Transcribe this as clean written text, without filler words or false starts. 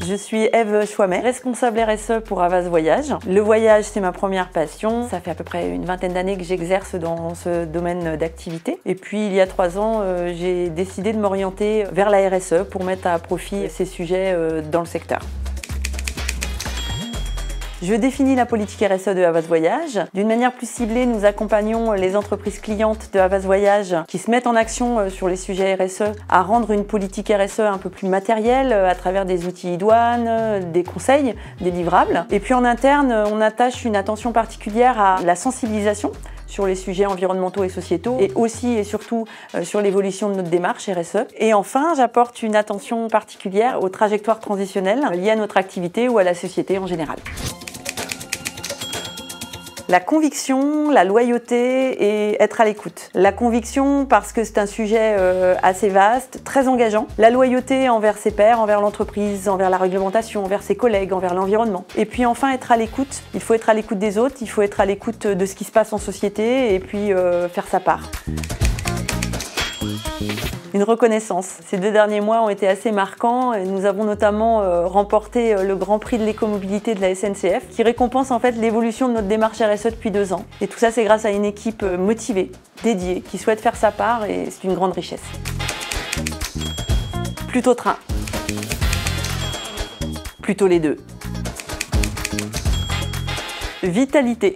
Je suis Eve Chouamet, responsable RSE pour Havas Voyage. Le voyage, c'est ma première passion. Ça fait à peu près une vingtaine d'années que j'exerce dans ce domaine d'activité. Et puis, il y a 3 ans, j'ai décidé de m'orienter vers la RSE pour mettre à profit ces sujets dans le secteur. Je définis la politique RSE de Havas Voyage. D'une manière plus ciblée, nous accompagnons les entreprises clientes de Havas Voyage qui se mettent en action sur les sujets RSE à rendre une politique RSE un peu plus matérielle à travers des outils idoine, des conseils, des livrables. Et puis en interne, on attache une attention particulière à la sensibilisation sur les sujets environnementaux et sociétaux et aussi et surtout sur l'évolution de notre démarche RSE. Et enfin, j'apporte une attention particulière aux trajectoires transitionnelles liées à notre activité ou à la société en général. La conviction, la loyauté et être à l'écoute. La conviction parce que c'est un sujet assez vaste, très engageant. La loyauté envers ses pairs, envers l'entreprise, envers la réglementation, envers ses collègues, envers l'environnement. Et puis enfin être à l'écoute. Il faut être à l'écoute des autres, il faut être à l'écoute de ce qui se passe en société et puis faire sa part. Une reconnaissance. Ces 2 derniers mois ont été assez marquants. Nous avons notamment remporté le Grand Prix de l'écomobilité de la SNCF qui récompense en fait l'évolution de notre démarche RSE depuis 2 ans. Et tout ça, c'est grâce à une équipe motivée, dédiée, qui souhaite faire sa part et c'est une grande richesse. Plutôt train. Plutôt les deux. Vitalité.